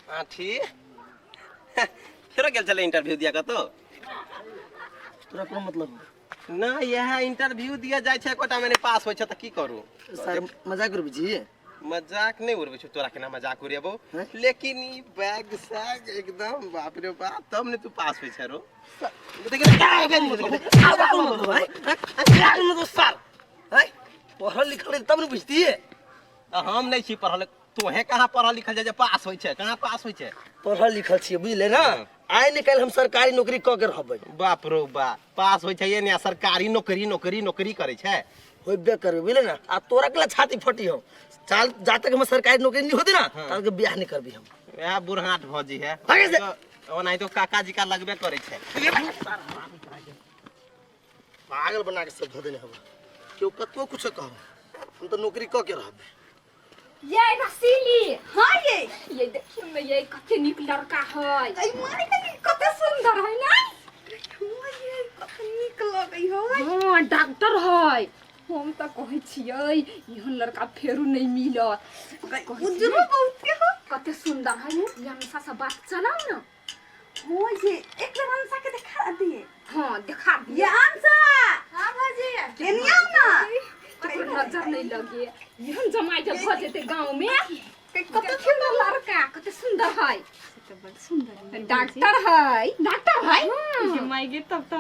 हाँ ठीक फिर गेल चले इंटरव्यू दिया का तो तोरा कोनो मतलब ना यह इंटरव्यू दिया जाय छे कोटा मैंने पास होय छे त की करू सर मजाक करबी छी मजाक नहीं उड़बे छु तोरा केना मजाक उड़ेबो लेकिन ई बैग सैग एकदम बाप रे बाप तब ने तू पास होय छे रो पढ़ल लिखल तब न बुझती हम नहीं छी पढ़ल तोहे कहाँ पढ़ल लिखल जे पास होय छे कहाँ पास होय छे पढ़ल लिखल छी बुझले ना आइ निकल हम सरकारी नौकरी क के रहबै बाप रो बा पास होय छे ये ने सरकारी नौकरी करे छे होबे करबे बुझले ना आ तोरा केला छाती फटी हो चल जा तक हम सरकारी नौकरी नहीं होती ना तब के बियाह नहीं करबी हम यह बुढ़ाट भौजी है ओना तो काका जी का लगबे करे छे पागल बना के सब धदेने हम क्यों कतो कुछ कहो हम तो नौकरी क के रहबे ये रसीली हां ये देखियो मैं ये कते निक लड़का है आई मारे कते सुंदर है ना ये कते निक लगई हो हां डॉक्टर है हम त कहै छियै यहन लड़का फेरू नहीं मिलत उजरो बहुत के हो कते सुंदर है ये हमेशा से बात चलाओ ना हो ये एक बार अंसा के दिखा दिए हां दिखा दिए ये अंसा हां भाजी केनिया ना नजर नहीं लगे यहन जमाई जब भ जेते गांव में कते सुंदर लड़का कते सुंदर है तो बड़ सुंदर है डॉक्टर है जमाई गे तब त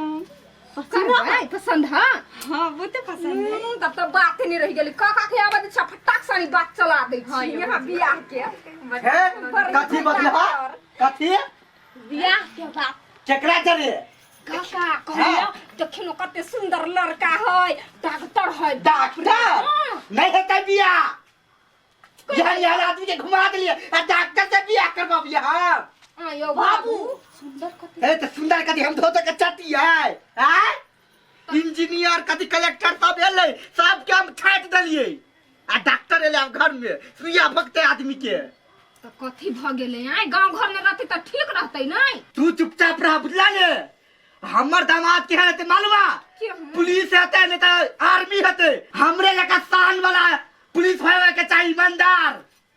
पसंद है हां वो तो पसंद है तब तो बात नहीं रह गेली काका के आवाज छफटाक सानी बात चला दे छी यहां बियाह के है कथी बदलबा कथी बियाह के बात केकरा चले काका कहलियो देखिनो कते सुंदर लड़का है डॉक्टर नहीं है बियाह यार आदमी के घुमा दिए आ डॉक्टर से बियाह करबा बियाह आयो बाबू सुंदर कते ए त सुंदर कथी हम धोते के चटी है हैं इंजीनियर कथी कलेक्टर सब एले सब के हम छाट देलिए आ डॉक्टर एले घर में सुइया भगते आदमी के त कथी भ गेले आइ गांव घर में रहते त ठीक रहते नहीं तू चुपचाप रह बुझला ने हमर दामाद के है मालूमा पुलिस है नहीं तो आर्मी है हमरे लगा शान वाला पुलिस होवे के चाहिए ईमानदार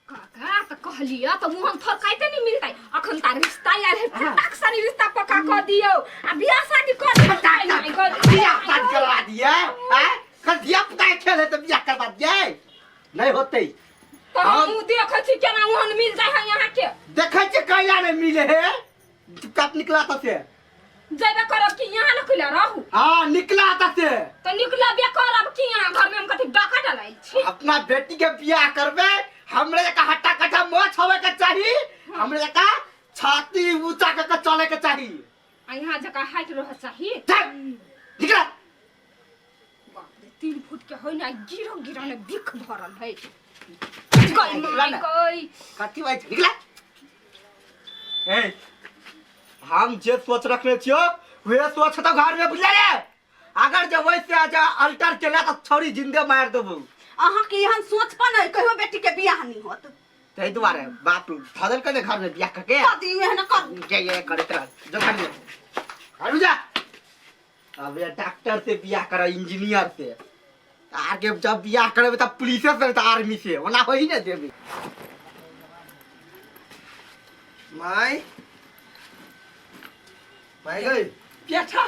काका त कहलिया त मुहन फरकाइते नहीं मिलतै अखन त रिश्ता आयल है फटाक सानी रिश्ता पक्का कर दियो आ बियाह शादी कर दियो बियाह शादी करवा दिए हैं कल दिया पुता खेले तो बियाह करवा दिए नहीं होते त हम देखै छी केना मुहन मिल जाय है यहां के देखै छी कैला नहीं मिले है चुपचाप निकला त से जैबे करब कि यहां न खुला रहू हां निकला त से त निकला बे करब कि यहां घर में हम कथि डाका डलाई छी अपना बेटी के बियाह करबे हमरे का हट्टा कट्टा मोछ होवे के चाहिए हमरे का छाती ऊंचा के चले के चाहिए आ यहां जका हाइट रह चाहिए निकला बाप रे 3 फुट के होय ना गिरो ने बिख भरल है कथी भाई निकला ए हम जे सोच रखले छियो वे सोच तो घर में बुझले रे अगर जब वैसे आजा अल्टर केला तो छोरी जिंदे मार देबो अहाँ के यहां सोच पा नहीं कहियो बेटी के बियाह नहीं होत तै दुआरे बाप फदल के घर में बियाह करके शादी में न कर ये करत रह जो घर में आरु जा अब ये डॉक्टर से बियाह कर इंजीनियर से आगे जब बियाह करबे त पुलिस से त आर्मी से ओना होई न देबे माई गई बेटा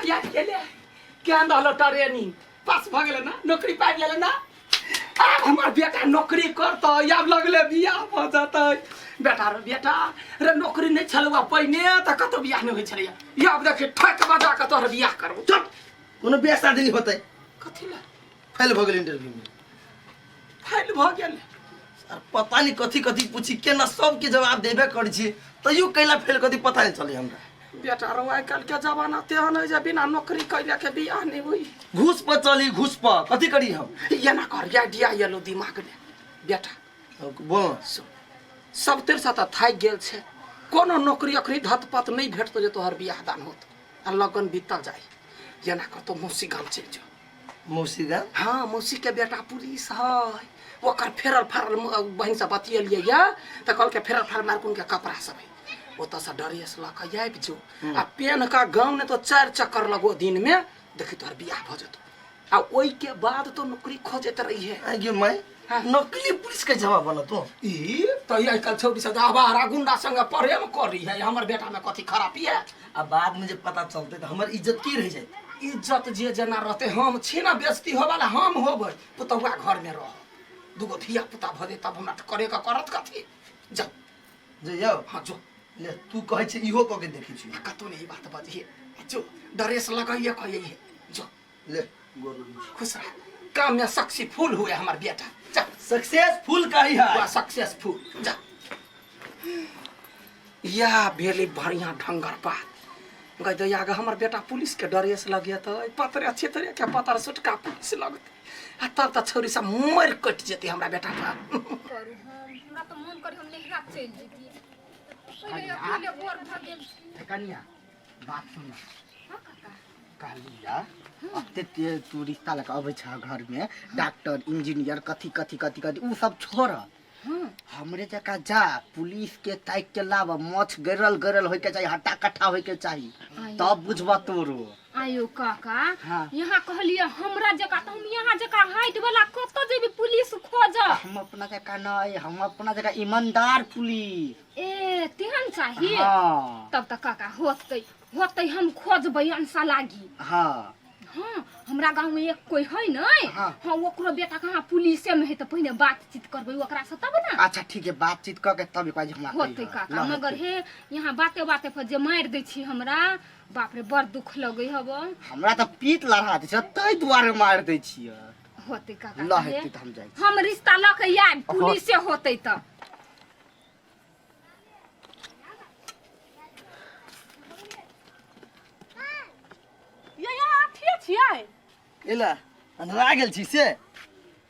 याद केले क्या रहलो ट्रेनिंग पास भ गेले ना नौकरी पा गेले ना अब हमर बेटा नौकरी करत अब लगले बियाह भ जातै बेटा रे नौकरी नहीं छलवा पहिने त कतो बियाह नहीं होय छलिया अब देखे ठक बजा के तोहर बियाह करबो चुप कोनो बियाह शादी नहीं होतै कथि ला फेल भ गेल इंटरव्यू में फेल भ गेल सर पता नहीं कथी पूछी केना सब के जवाब देबे करै छी तइयो कैला फेल कथी पता नहीं चली हमरा बेटा रो आइ काल के जमाना तेहन है जे बिना नौकरी कैला के बियाह नहीं होई घूस पर चली घूस पर कथी करी हम ये ना कर आइडिया येलो दिमाग में बेटा बोल सब तेर साथ थाक गेल छे कोनो नौकरी अखरी धतपत नहीं भेटतो जे तोहर बियाह दान होत आ लगन बीतल जाय ये ना कर तो मौसी गाम चल जा मौसी गाम हां मौसी के बेटा पुलिस है ओकर फेरल फारल बहन से बतियलिए या त कल के फेरल फारल मार कोन के कपड़ा सब ओत से ड्रेस ला के आबि जो आ पेन का गांव ने तो 4 चक्कर लगो दिन में देखि तोहर बियाह भ जतो आ ओई के बाद तो नौकरी खोजत रही है आगे मैं नकली पुलिस के जवाब बना तो ई तो ये कल छोटी सा आवारा गुंडा संग पढ़े में करी है हमर बेटा में कथी खराबी है अब बाद में जब पता चलते तो हमार इज्जत की रह जाए इज्जत जे जना रहते हम छीना बेइज्जती हो वाला हम होबै पुतौआ घर में रह दुगो धिया पुता भदे तब हमरा करे का करत कथी जा जे जाओ हां जो ले तू कहै छै इहो क के देखै छी कतो नहीं बात बजिए जो ड्रेस लगाइए कहिए जो ले गोरू खुश रह काम में सक्सेसफुल हुए हमार बेटा जा सक्सेसफुल कही है सक्सेसफुल जा या भेली बढ़िया ढंगर बात गई तो आगे हमार बेटा पुलिस के ड्रेस लगे तो पतरे अच्छे तरह के पतर सुटका पुलिस लगते आ तब तक छोरी सब मर कट जेती हमरा बेटा पर करू हमरा तो मन कर हम नहिरा चल जेती पहिले अकेले बोर भ गेल कनिया बात सुन हां काका कहलिया अब ते तू रिश्ता लगा अबै छ घर में डॉक्टर इंजीनियर कथी कथी कथी कथी उ सब छोड़ हमरे जका जा पुलिस के ताक के लाव मछ गरल गरल होय के चाहिए हट्टा कट्ठा होय के चाहिए तब बुझबा तोरो आयो काका हाँ। यहाँ कहलिए हमरा जका त हम यहाँ जका हाइट वाला कत जेबी पुलिस खोज हम अपना जका नहीं हम अपना जका ईमानदार पुलिस ए तेहन चाहिए हां तब तक काका होतै हम खोजबै अंसा लागी हां हाँ हमरा गांव में एक कोई है नहीं हाँ। हाँ ओकरो बेटा कहाँ पुलिस में है तो पहले बातचीत करबै ओकरा से तब ना अच्छा ठीक है बातचीत क के तब काज हमरा होतै काका मगर हे यहाँ बाते बाते पर जे मार दै छी हमरा बाप रे बड़ दुख लगै हब हमरा त पीत लड़ा दे छ तै दुआरे मार दै छियै होतै काका ल हेतै त हम जाइ छी हम रिश्ता ल के आब पुलिस से होतै त ये यहाँ आठिए छियै एला अनरा गेल छी से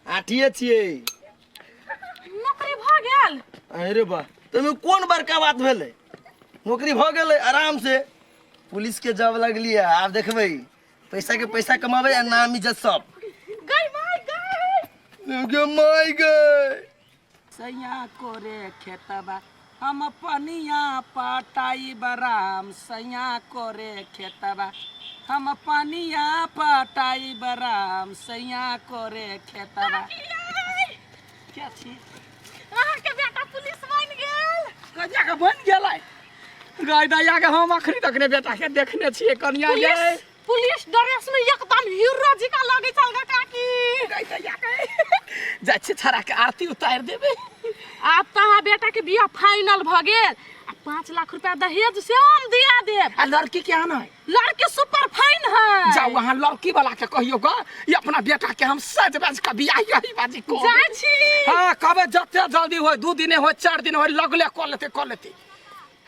आठिए छियै नौकरी भ गेल अरे बा तमे कोन बड़का बात भेलै नौकरी भ गेलै आराम से पुलिस के जॉब लगलिए आब देखबै पैसा कमाबै आ नाम इज्जत सब गई माय गई गे माय गई सैया कोरे खेतबा हम पनिया पटाई बराम सैया कोरे खेतबा हम पनिया पटाई बराम सैया कोरे खेतबा क्या छी अहाँ के बेटा पुलिस बन गेल कनिया के बन गेलै गाय दया के हम आखरी तक ने बेटा के देखने छिए कनिया गे पुलिस ड्रेस में एकदम हीरो जी का लगे चल गा काकी गाय दया के जा छी छरा के आरती उतार देबे आप तो हाँ बेटा के बियाह फाइनल भ गेल 5 लाख रुपया दहेज से हम दिया देब आ लड़की क्या ना लड़के सुपर फाइन है जाओ वहां लड़की वाला के कहियो ग ये अपना बेटा के हम सज बाज का बियाह यही बाजी को जाय छी हां कबे जते जल्दी होय 2 दिन होय 4 दिन होय लगले कर लेते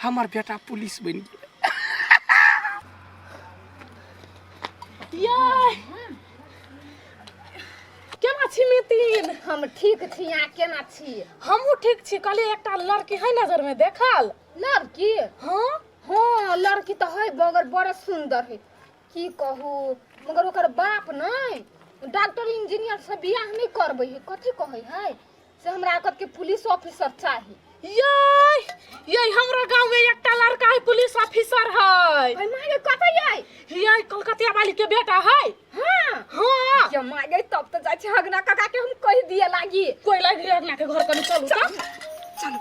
हमर बेटा पुलिस बन गेल ये केना छी मितिन हम ठीक छी यहाँ केना छी हमहू ठीक छी कहली एकटा लड़की है नजर में देखल लड़की हाँ हाँ लड़की तो है मगर बड़ा सुंदर है की कहू मगर ओकर बाप नहीं डॉक्टर इंजीनियर से बियाह नहीं करबै है कथी कहै है से हमरा कत के पुलिस ऑफिसर चाहिए ये हमरा गांव में एकटा लड़का है पुलिस ऑफिसर है भाई मागे कतै है ये कलकतिया वाली के बेटा है हां हाँ ये मागे तब तो जाय छी हगना काका के हम कह दिए लागी कोई लागी अगला के घर कने चलू त चल